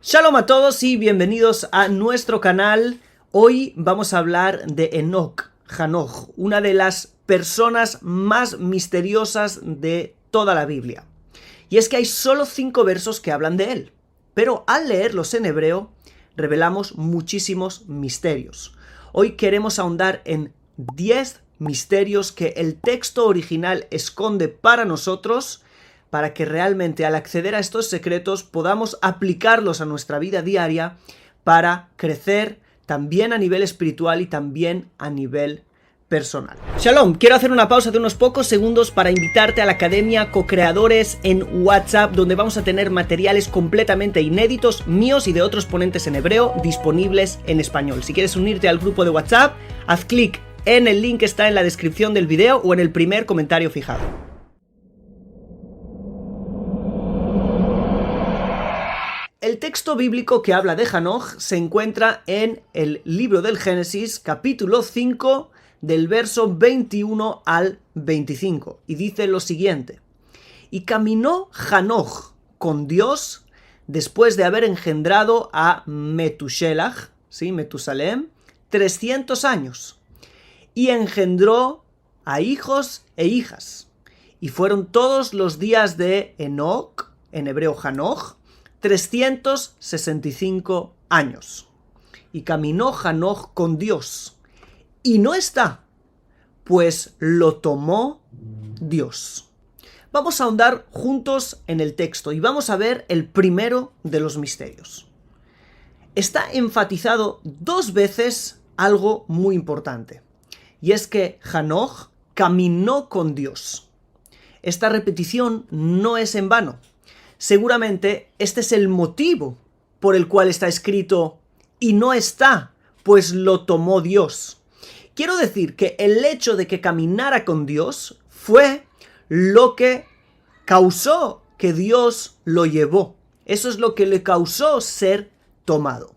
Shalom a todos y bienvenidos a nuestro canal. Hoy vamos a hablar de Enoch, Hanoch, una de las personas más misteriosas de toda la Biblia. Y es que hay solo 5 versos que hablan de él, pero al leerlos en hebreo revelamos muchísimos misterios. Hoy queremos ahondar en 10 misterios que el texto original esconde para nosotros, para que realmente al acceder a estos secretos podamos aplicarlos a nuestra vida diaria para crecer también a nivel espiritual y también a nivel personal. Shalom, quiero hacer una pausa de unos pocos segundos para invitarte a la Academia Co-Creadores en WhatsApp, donde vamos a tener materiales completamente inéditos míos y de otros ponentes en hebreo disponibles en español. Si quieres unirte al grupo de WhatsApp, haz clic en el link que está en la descripción del video o en el primer comentario fijado. El texto bíblico que habla de Hanoch se encuentra en el libro del Génesis, capítulo 5, del verso 21 al 25, y dice lo siguiente: Y caminó Hanoch con Dios después de haber engendrado a Metushelach, ¿sí? Metusalem, 300 años, y engendró a hijos e hijas, y fueron todos los días de Enoch, en hebreo Hanoch, 365 años. Y caminó Hanoch con Dios, y no está, pues lo tomó Dios. Vamos a ahondar juntos en el texto y vamos a ver el primero de los misterios. Está enfatizado 2 veces algo muy importante, y es que Hanoch caminó con Dios. Esta repetición no es en vano. Seguramente este es el motivo por el cual está escrito y no está, pues lo tomó Dios. Quiero decir que el hecho de que caminara con Dios fue lo que causó que Dios lo llevó. Eso es lo que le causó ser tomado.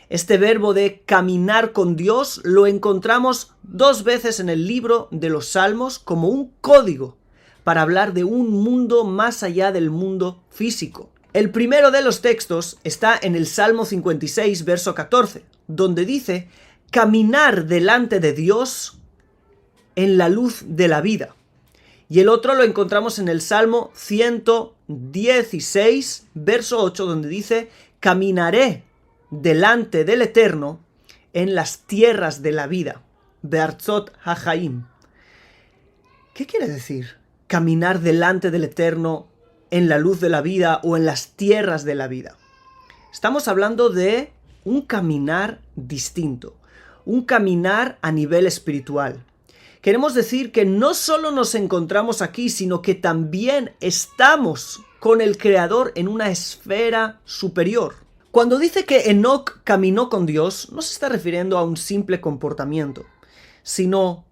Este verbo de caminar con Dios lo encontramos 2 veces en el libro de los Salmos como un código para hablar de un mundo más allá del mundo físico. El primero de los textos está en el Salmo 56, verso 14, donde dice: caminar delante de Dios en la luz de la vida. Y el otro lo encontramos en el Salmo 116, verso 8, donde dice: caminaré delante del Eterno en las tierras de la vida. Be'artzot hachaim. ¿Qué quiere decir caminar delante del Eterno en la luz de la vida o en las tierras de la vida? Estamos hablando de un caminar distinto, un caminar a nivel espiritual. Queremos decir que no solo nos encontramos aquí, sino que también estamos con el Creador en una esfera superior. Cuando dice que Enoch caminó con Dios, no se está refiriendo a un simple comportamiento, sino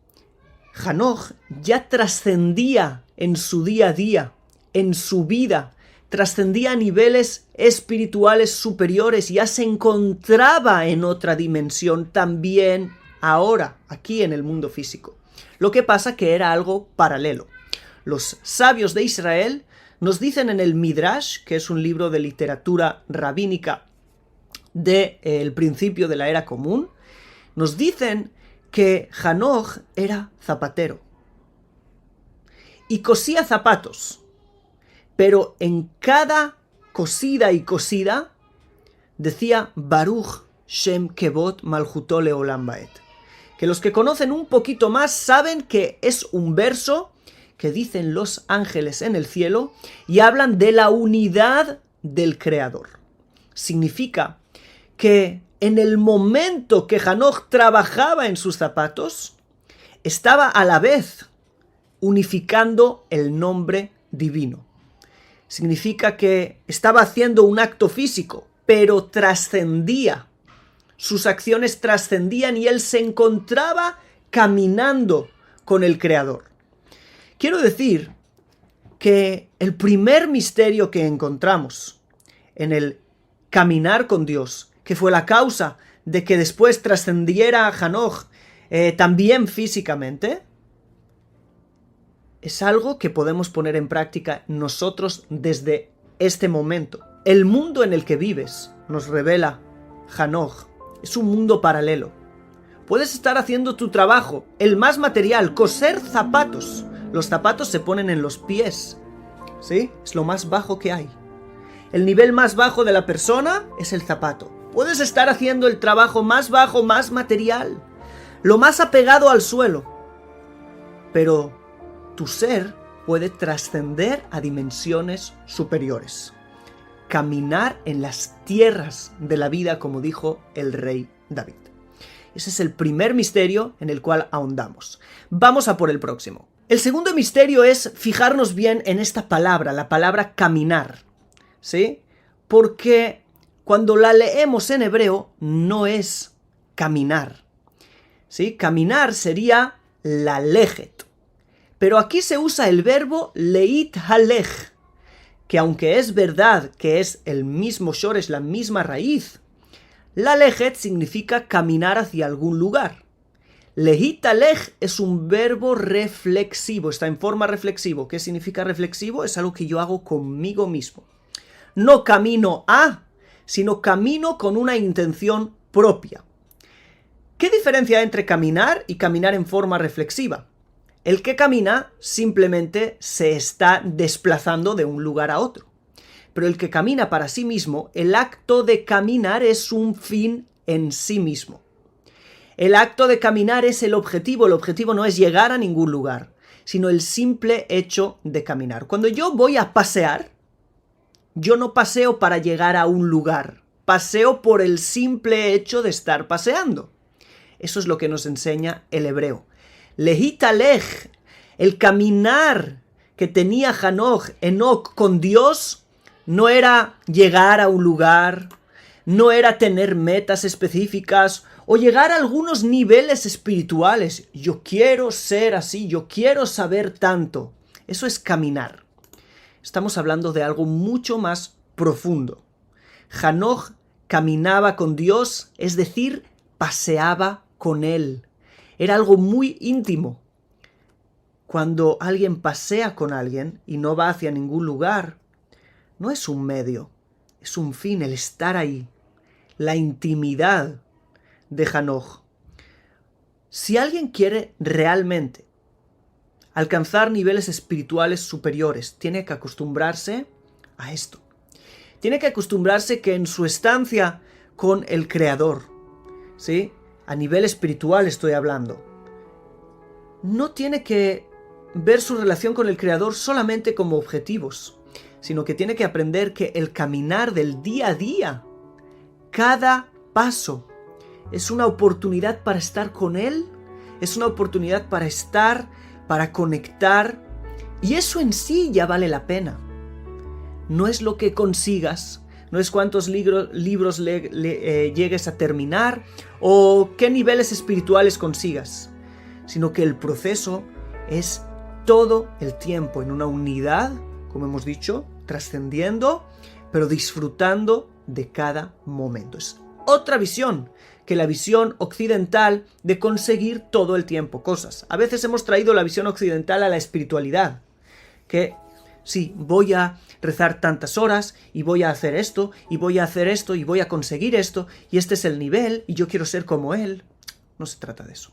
Hanoch ya trascendía en su día a día, en su vida, trascendía a niveles espirituales superiores, ya se encontraba en otra dimensión también ahora, aquí en el mundo físico. Lo que pasa que era algo paralelo. Los sabios de Israel nos dicen en el Midrash, que es un libro de literatura rabínica del principio de la era común, nos dicen que Hanoch era zapatero y cosía zapatos, pero en cada cosida y cosida decía Baruch Shem Kevod Malchuto Leolam Baed, que los que conocen un poquito más saben que es un verso que dicen los ángeles en el cielo y hablan de la unidad del Creador. Significa que en el momento que Hanoch trabajaba en sus zapatos, estaba a la vez unificando el nombre divino. Significa que estaba haciendo un acto físico, pero trascendía. Sus acciones trascendían y él se encontraba caminando con el Creador. Quiero decir que el primer misterio que encontramos en el caminar con Dios, que fue la causa de que después trascendiera a Hanoch también físicamente, es algo que podemos poner en práctica nosotros desde este momento. El mundo en el que vives nos revela Hanoch, es un mundo paralelo. Puedes estar haciendo tu trabajo, el más material, coser zapatos. Los zapatos se ponen en los pies, ¿sí? Es lo más bajo que hay. El nivel más bajo de la persona es el zapato. Puedes estar haciendo el trabajo más bajo, más material, lo más apegado al suelo. Pero tu ser puede trascender a dimensiones superiores. Caminar en las tierras de la vida, como dijo el rey David. Ese es el primer misterio en el cual ahondamos. Vamos a por el próximo. El segundo misterio es fijarnos bien en esta palabra, la palabra caminar, ¿sí? Porque cuando la leemos en hebreo no es caminar, ¿sí? Caminar sería lalejet. Pero aquí se usa el verbo leit halech, que aunque es verdad que es el mismo shoresh, la misma raíz, lalejet significa caminar hacia algún lugar. Leit halech es un verbo reflexivo, está en forma reflexivo. ¿Qué significa reflexivo? Es algo que yo hago conmigo mismo. No camino a, sino camino con una intención propia. ¿Qué diferencia hay entre caminar y caminar en forma reflexiva? El que camina simplemente se está desplazando de un lugar a otro. Pero el que camina para sí mismo, el acto de caminar es un fin en sí mismo. El acto de caminar es el objetivo no es llegar a ningún lugar, sino el simple hecho de caminar. Cuando yo voy a pasear, yo no paseo para llegar a un lugar, paseo por el simple hecho de estar paseando. Eso es lo que nos enseña el hebreo. Leit halech, el caminar que tenía Enoc con Dios, no era llegar a un lugar, no era tener metas específicas o llegar a algunos niveles espirituales. Yo quiero ser así, yo quiero saber tanto. Eso es caminar. Estamos hablando de algo mucho más profundo. Hanoch caminaba con Dios, es decir, paseaba con Él. Era algo muy íntimo. Cuando alguien pasea con alguien y no va hacia ningún lugar, no es un medio, es un fin, el estar ahí. La intimidad de Hanoch. Si alguien quiere realmente alcanzar niveles espirituales superiores, tiene que acostumbrarse a esto. Tiene que acostumbrarse que en su estancia con el Creador, ¿sí? A nivel espiritual estoy hablando, no tiene que ver su relación con el Creador solamente como objetivos, sino que tiene que aprender que el caminar del día a día, cada paso, es una oportunidad para estar con Él, es una oportunidad para estar, para conectar, y eso en sí ya vale la pena. No es lo que consigas, no es cuántos libros llegues a terminar o qué niveles espirituales consigas, sino que el proceso es todo el tiempo en una unidad, como hemos dicho, trascendiendo, pero disfrutando de cada momento. Es otra visión que la visión occidental de conseguir todo el tiempo cosas. A veces hemos traído la visión occidental a la espiritualidad, que sí, voy a rezar tantas horas y voy a hacer esto y voy a hacer esto y voy a conseguir esto y este es el nivel y yo quiero ser como él. No se trata de eso.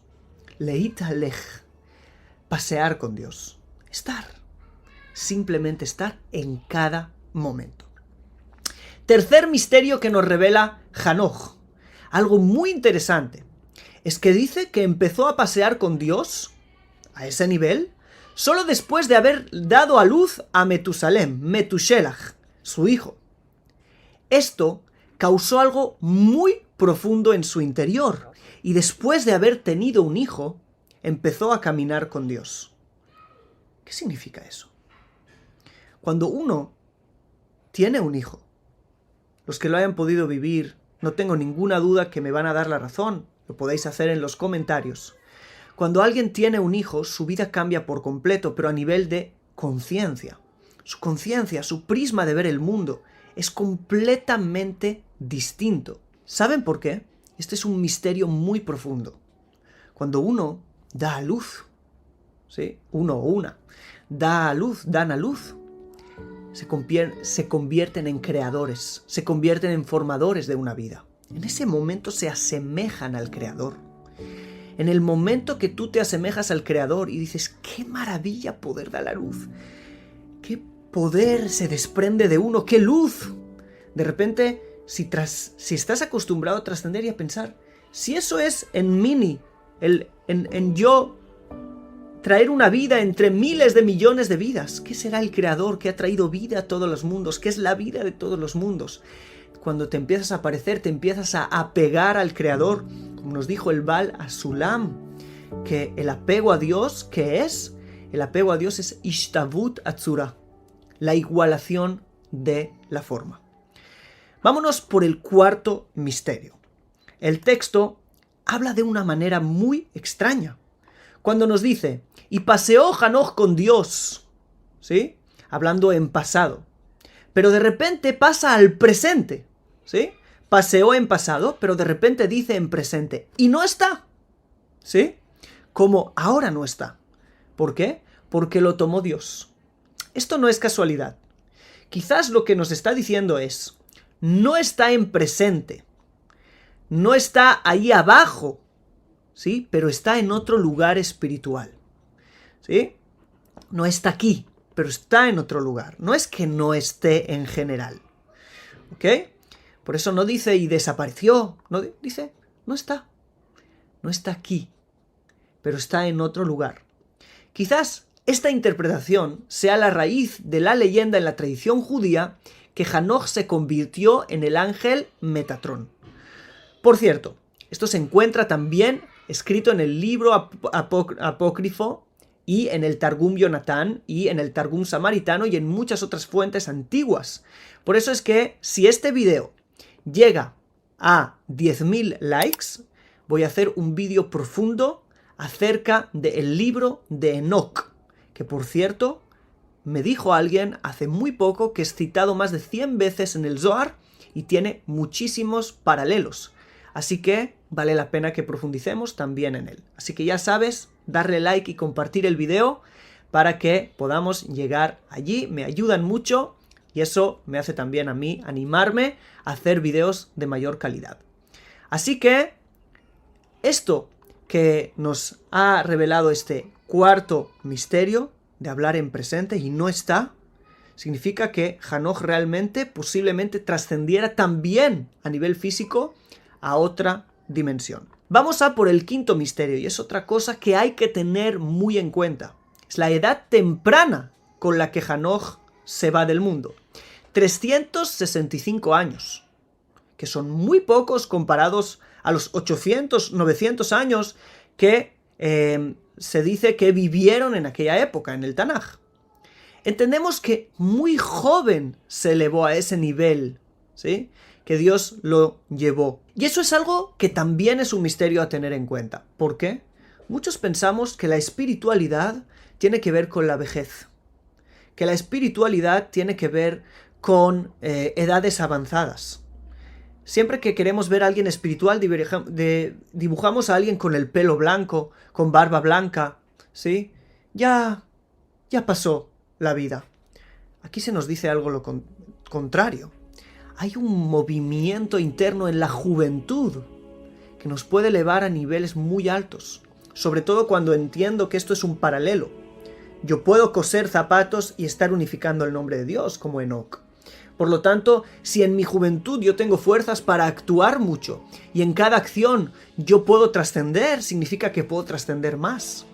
Leit halech, pasear con Dios, estar, simplemente estar en cada momento. Tercer misterio que nos revela Hanoch, algo muy interesante, es que dice que empezó a pasear con Dios a ese nivel solo después de haber dado a luz a Metusalem, Metushelach, su hijo. Esto causó algo muy profundo en su interior y después de haber tenido un hijo, empezó a caminar con Dios. ¿Qué significa eso? Cuando uno tiene un hijo, los que lo hayan podido vivir, no tengo ninguna duda que me van a dar la razón, lo podéis hacer en los comentarios. Cuando alguien tiene un hijo, su vida cambia por completo, pero a nivel de conciencia. Su conciencia, su prisma de ver el mundo, es completamente distinto. ¿Saben por qué? Este es un misterio muy profundo. Cuando uno da a luz, ¿sí? Uno o una, da a luz, dan a luz, se convierten en creadores, se convierten en formadores de una vida. En ese momento se asemejan al Creador. En el momento que tú te asemejas al Creador y dices, ¡qué maravilla poder dar la luz! ¡Qué poder se desprende de uno! ¡Qué luz! De repente, si estás acostumbrado a trascender y a pensar, si eso es en mini, en yo traer una vida entre miles de millones de vidas, ¿qué será el Creador que ha traído vida a todos los mundos? ¿Qué es la vida de todos los mundos? Cuando te empiezas a parecer, te empiezas a apegar al Creador, como nos dijo el Baal Hasulam, que el apego a Dios, ¿qué es? El apego a Dios es Ishtavut Atzura, la igualación de la forma. Vámonos por el cuarto misterio. El texto habla de una manera muy extraña. Cuando nos dice, y paseó Hanoch con Dios, ¿sí? Hablando en pasado. Pero de repente pasa al presente, ¿sí? Paseó en pasado, pero de repente dice en presente. Y no está, ¿sí? Como ahora no está. ¿Por qué? Porque lo tomó Dios. Esto no es casualidad. Quizás lo que nos está diciendo es, no está en presente, no está ahí abajo, ¿sí? Pero está en otro lugar espiritual, ¿sí? No está aquí, pero está en otro lugar. No es que no esté en general, ¿ok? Por eso no dice y desapareció, no dice, no está aquí, pero está en otro lugar. Quizás esta interpretación sea la raíz de la leyenda en la tradición judía que Hanoch se convirtió en el ángel Metatrón. Por cierto, esto se encuentra también escrito en el libro apócrifo y en el Targum Yonatán y en el Targum Samaritano y en muchas otras fuentes antiguas. Por eso es que si este video llega a 10.000 likes, voy a hacer un vídeo profundo acerca del libro de Enoch, que por cierto, me dijo alguien hace muy poco que es citado más de 100 veces en el Zohar y tiene muchísimos paralelos. Así que vale la pena que profundicemos también en él. Así que ya sabes, darle like y compartir el video para que podamos llegar allí. Me ayudan mucho y eso me hace también a mí animarme a hacer videos de mayor calidad. Así que esto que nos ha revelado este cuarto misterio de hablar en presente y no está, significa que Hanoch realmente, posiblemente, trascendiera también a nivel físico a otra dimensión. Vamos a por el quinto misterio, y es otra cosa que hay que tener muy en cuenta. Es la edad temprana con la que Hanoch se va del mundo. 365 años, que son muy pocos comparados a los 800, 900 años que se dice que vivieron en aquella época, en el Tanaj. Entendemos que muy joven se elevó a ese nivel, ¿sí? Que Dios lo llevó. Y eso es algo que también es un misterio a tener en cuenta. ¿Por qué? Muchos pensamos que la espiritualidad tiene que ver con la vejez, que la espiritualidad tiene que ver con edades avanzadas. Siempre que queremos ver a alguien espiritual, dibujamos a alguien con el pelo blanco, con barba blanca, ¿sí? Ya pasó la vida. Aquí se nos dice algo lo contrario. Hay un movimiento interno en la juventud que nos puede elevar a niveles muy altos, sobre todo cuando entiendo que esto es un paralelo. Yo puedo coser zapatos y estar unificando el nombre de Dios, como Enoch. Por lo tanto, si en mi juventud yo tengo fuerzas para actuar mucho y en cada acción yo puedo trascender, significa que puedo trascender más.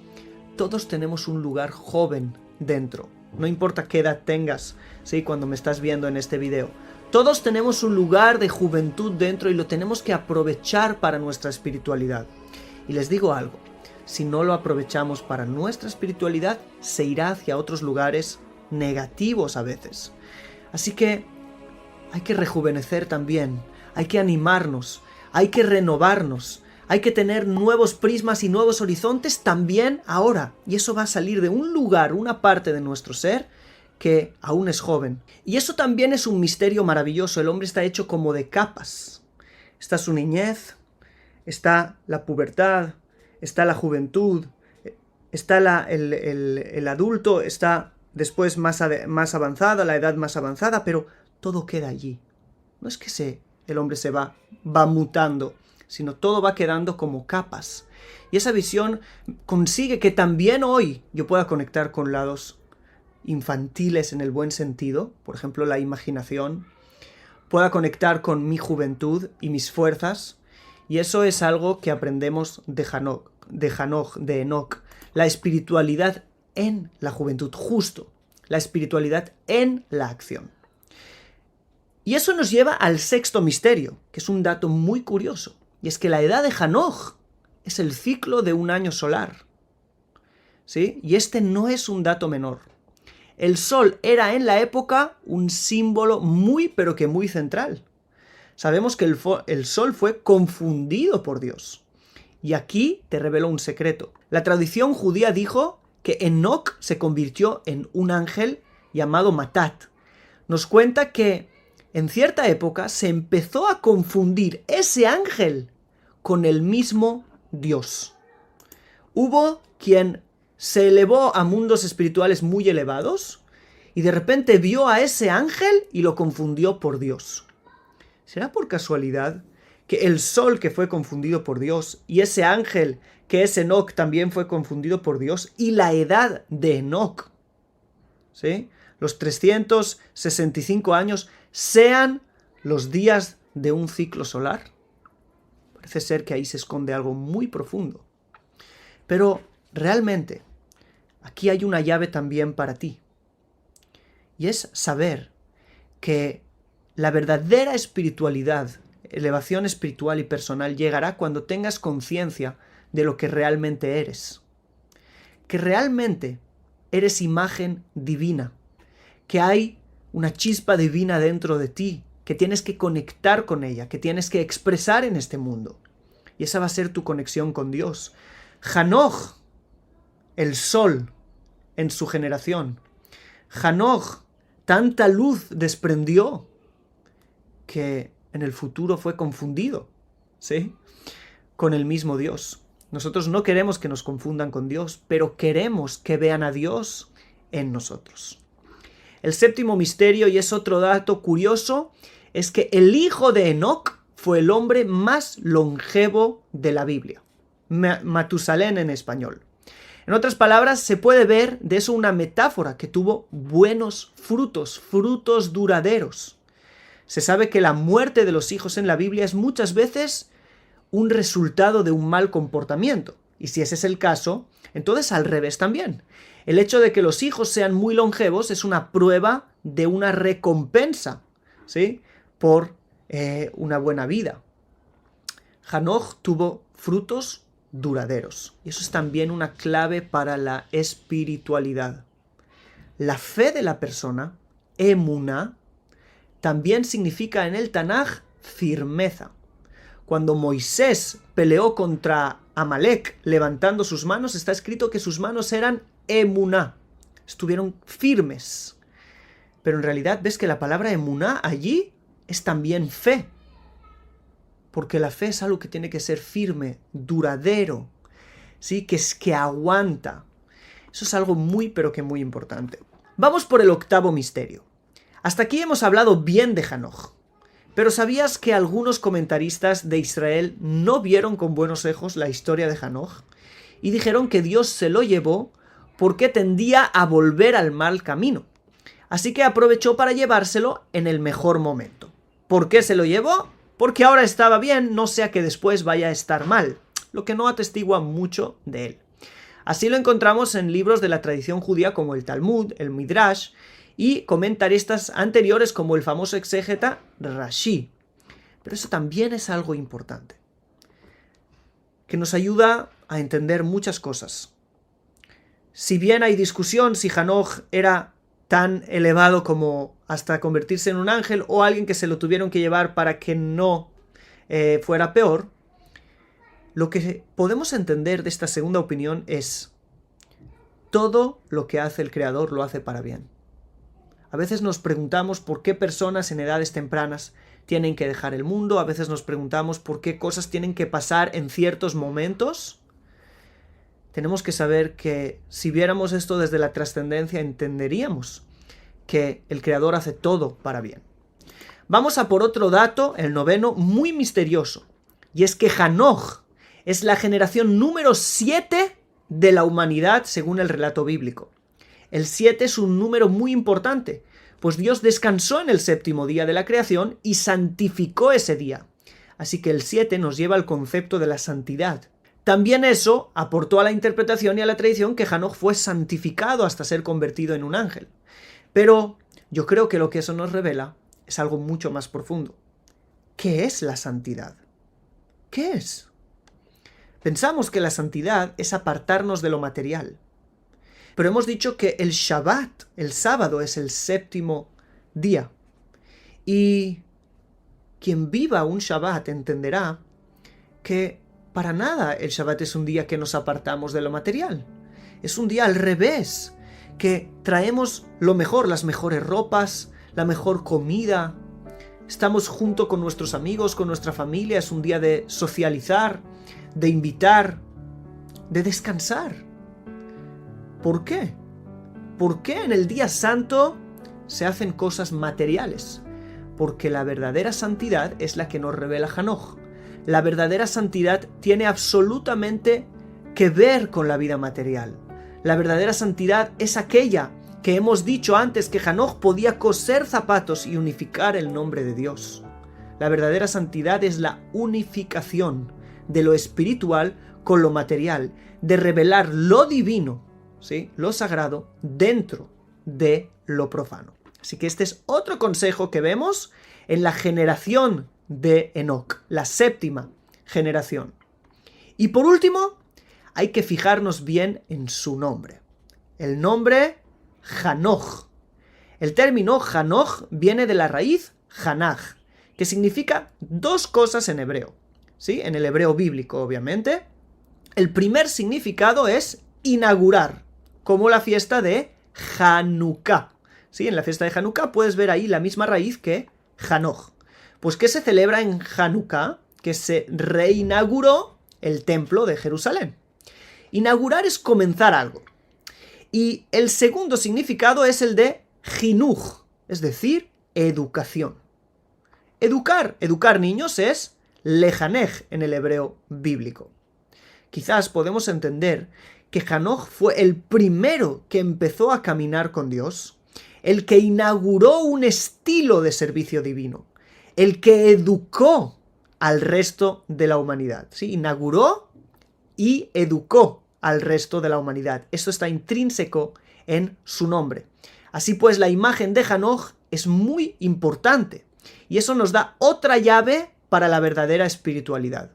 Todos tenemos un lugar joven dentro. No importa qué edad tengas, ¿sí? Cuando me estás viendo en este video. Todos tenemos un lugar de juventud dentro y lo tenemos que aprovechar para nuestra espiritualidad. Y les digo algo, si no lo aprovechamos para nuestra espiritualidad, se irá hacia otros lugares negativos a veces. Así que hay que rejuvenecer también, hay que animarnos, hay que renovarnos, hay que tener nuevos prismas y nuevos horizontes también ahora. Y eso va a salir de un lugar, una parte de nuestro ser que aún es joven. Y eso también es un misterio maravilloso. El hombre está hecho como de capas. Está su niñez, está la pubertad, está la juventud, está el adulto, está después más avanzada, la edad más avanzada, pero todo queda allí. No es que el hombre se va mutando, sino todo va quedando como capas. Y esa visión consigue que también hoy yo pueda conectar con lados infantiles en el buen sentido, por ejemplo la imaginación, pueda conectar con mi juventud y mis fuerzas, y eso es algo que aprendemos de Enoch, la espiritualidad en la juventud, justo, la espiritualidad en la acción. Y eso nos lleva al sexto misterio, que es un dato muy curioso, y es que la edad de Hanoch es el ciclo de un año solar, ¿sí? Y este no es un dato menor. El sol era en la época un símbolo muy, pero que muy central. Sabemos que el sol fue confundido por Dios. Y aquí te revelo un secreto. La tradición judía dijo que Enoch se convirtió en un ángel llamado Matat. Nos cuenta que en cierta época se empezó a confundir ese ángel con el mismo Dios. Hubo quien se elevó a mundos espirituales muy elevados y de repente vio a ese ángel y lo confundió por Dios. ¿Será por casualidad que el sol que fue confundido por Dios y ese ángel que es Enoch también fue confundido por Dios y la edad de Enoch, ¿sí?, los 365 años, sean los días de un ciclo solar? Parece ser que ahí se esconde algo muy profundo. Pero realmente, aquí hay una llave también para ti. Y es saber que la verdadera espiritualidad, elevación espiritual y personal llegará cuando tengas conciencia de lo que realmente eres. Que realmente eres imagen divina. Que hay una chispa divina dentro de ti, que tienes que conectar con ella, que tienes que expresar en este mundo. Y esa va a ser tu conexión con Dios. Hanoch, el sol en su generación. Hanoch, tanta luz desprendió que en el futuro fue confundido, ¿sí?, con el mismo Dios. Nosotros no queremos que nos confundan con Dios, pero queremos que vean a Dios en nosotros. El séptimo misterio, y es otro dato curioso, es que el hijo de Enoch fue el hombre más longevo de la Biblia. Matusalén en español. En otras palabras, se puede ver de eso una metáfora que tuvo buenos frutos, frutos duraderos. Se sabe que la muerte de los hijos en la Biblia es muchas veces un resultado de un mal comportamiento. Y si ese es el caso, entonces al revés también. El hecho de que los hijos sean muy longevos es una prueba de una recompensa, ¿sí?, por una buena vida. Hanoch tuvo frutos duraderos. Y eso es también una clave para la espiritualidad. La fe de la persona, emuná, también significa en el Tanaj firmeza. Cuando Moisés peleó contra Amalek levantando sus manos, está escrito que sus manos eran emuná, estuvieron firmes. Pero en realidad ves que la palabra emuná allí es también fe. Porque la fe es algo que tiene que ser firme, duradero, ¿sí?, que aguanta. Eso es algo muy, pero que muy importante. Vamos por el octavo misterio. Hasta aquí hemos hablado bien de Hanoch. Pero ¿sabías que algunos comentaristas de Israel no vieron con buenos ojos la historia de Hanoch? Y dijeron que Dios se lo llevó porque tendía a volver al mal camino. Así que aprovechó para llevárselo en el mejor momento. ¿Por qué se lo llevó? Porque ahora estaba bien, no sea que después vaya a estar mal, lo que no atestigua mucho de él. Así lo encontramos en libros de la tradición judía como el Talmud, el Midrash, y comentaristas anteriores como el famoso exégeta Rashi. Pero eso también es algo importante, que nos ayuda a entender muchas cosas. Si bien hay discusión si Hanoch era tan elevado como hasta convertirse en un ángel o alguien que se lo tuvieron que llevar para que no fuera peor, lo que podemos entender de esta segunda opinión es: todo lo que hace el Creador lo hace para bien. A veces nos preguntamos por qué personas en edades tempranas tienen que dejar el mundo, a veces nos preguntamos por qué cosas tienen que pasar en ciertos momentos. tenemos que saber que si viéramos esto desde la trascendencia, entenderíamos que el Creador hace todo para bien. Vamos a por otro dato, el noveno, muy misterioso. Y es que Hanoch es la generación número 7 de la humanidad según el relato bíblico. El 7 es un número muy importante, pues Dios descansó en el séptimo día de la creación y santificó ese día. Así que el 7 nos lleva al concepto de la santidad. También eso aportó a la interpretación y a la tradición que Hanoch fue santificado hasta ser convertido en un ángel. Pero yo creo que lo que eso nos revela es algo mucho más profundo. ¿Qué es la santidad? ¿Qué es? Pensamos que la santidad es apartarnos de lo material. Pero hemos dicho que el Shabbat, el sábado, es el séptimo día. Y quien viva un Shabbat entenderá que para nada el Shabbat es un día que nos apartamos de lo material. Es un día al revés, que traemos lo mejor, las mejores ropas, la mejor comida. Estamos junto con nuestros amigos, con nuestra familia. Es un día de socializar, de invitar, de descansar. ¿Por qué? ¿Por qué en el día santo se hacen cosas materiales? Porque la verdadera santidad es la que nos revela Hanoch. La verdadera santidad tiene absolutamente que ver con la vida material. La verdadera santidad es aquella que hemos dicho antes que Hanoch podía coser zapatos y unificar el nombre de Dios. La verdadera santidad es la unificación de lo espiritual con lo material, de revelar lo divino, ¿sí?, lo sagrado, dentro de lo profano. Así que este es otro consejo que vemos en la generación de Enoc, la séptima generación. Y por último, hay que fijarnos bien en su nombre. El nombre Hanoch. El término Hanoch viene de la raíz Hanach, que significa dos cosas en hebreo. ¿Sí? En el hebreo bíblico, obviamente. El primer significado es inaugurar, como la fiesta de Hanukkah. ¿Sí? En la fiesta de Hanukkah puedes ver ahí la misma raíz que Hanoch. Pues ¿qué se celebra en Hanukkah? Que se reinauguró el templo de Jerusalén. Inaugurar es comenzar algo. Y el segundo significado es el de Jinuj, es decir, educación. Educar niños es lejanej en el hebreo bíblico. Quizás podemos entender que Hanoch fue el primero que empezó a caminar con Dios, el que inauguró un estilo de servicio divino, el que educó al resto de la humanidad. ¿Sí? Inauguró y educó al resto de la humanidad. Esto está intrínseco en su nombre. Así pues, la imagen de Hanoch es muy importante y eso nos da otra llave para la verdadera espiritualidad.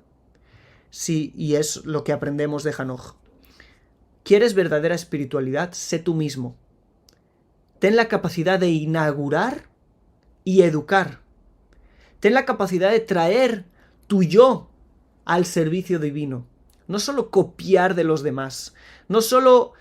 Sí, y es lo que aprendemos de Hanoch. ¿Quieres verdadera espiritualidad? Sé tú mismo. Ten la capacidad de inaugurar y educar. Ten la capacidad de traer tu yo al servicio divino. No solo copiar de los demás, no solo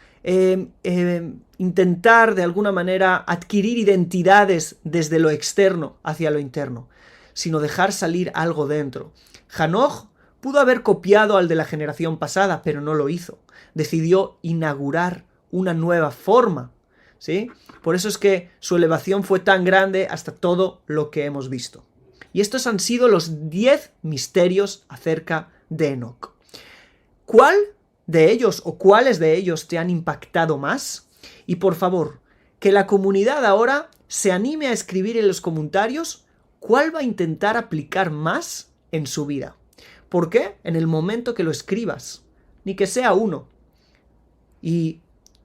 intentar de alguna manera adquirir identidades desde lo externo hacia lo interno, sino dejar salir algo dentro. Hanoch pudo haber copiado al de la generación pasada, pero no lo hizo. Decidió inaugurar una nueva forma, ¿sí? Por eso es que su elevación fue tan grande hasta todo lo que hemos visto. Y estos han sido los 10 misterios acerca de Enoc. ¿Cuál de ellos o cuáles de ellos te han impactado más? Y por favor, que la comunidad ahora se anime a escribir en los comentarios cuál va a intentar aplicar más en su vida. ¿Por qué? En el momento que lo escribas, ni que sea uno. Y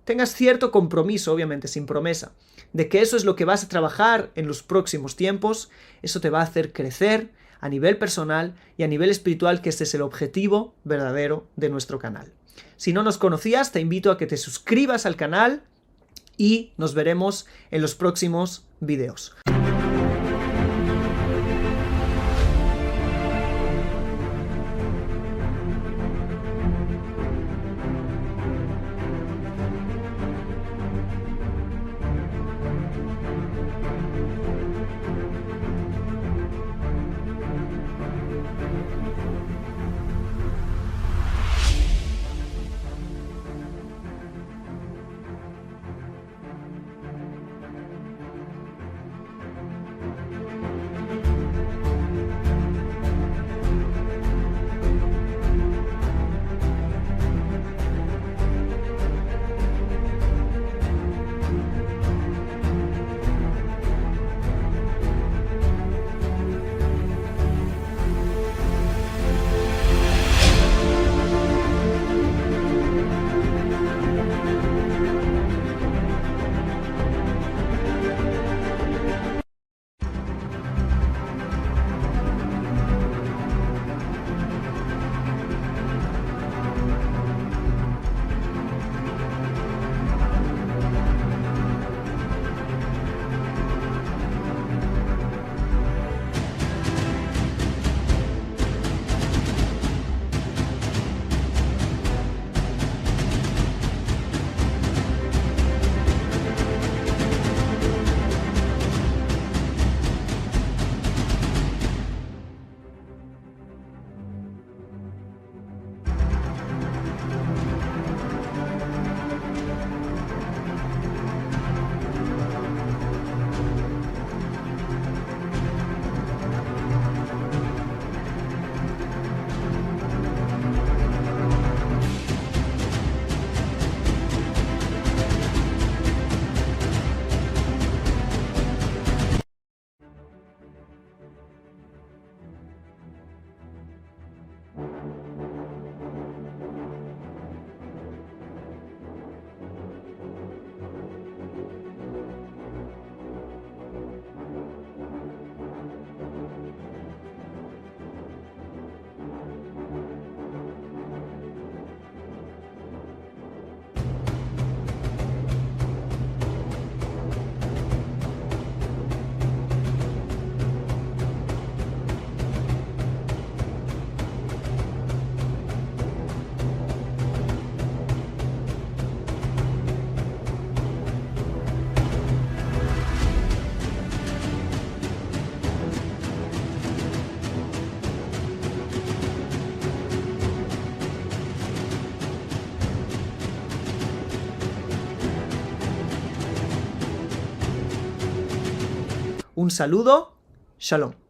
tengas cierto compromiso, obviamente sin promesa, de que eso es lo que vas a trabajar en los próximos tiempos. Eso te va a hacer crecer a nivel personal y a nivel espiritual, que este es el objetivo verdadero de nuestro canal. Si no nos conocías, te invito a que te suscribas al canal y nos veremos en los próximos videos. Un saludo, shalom.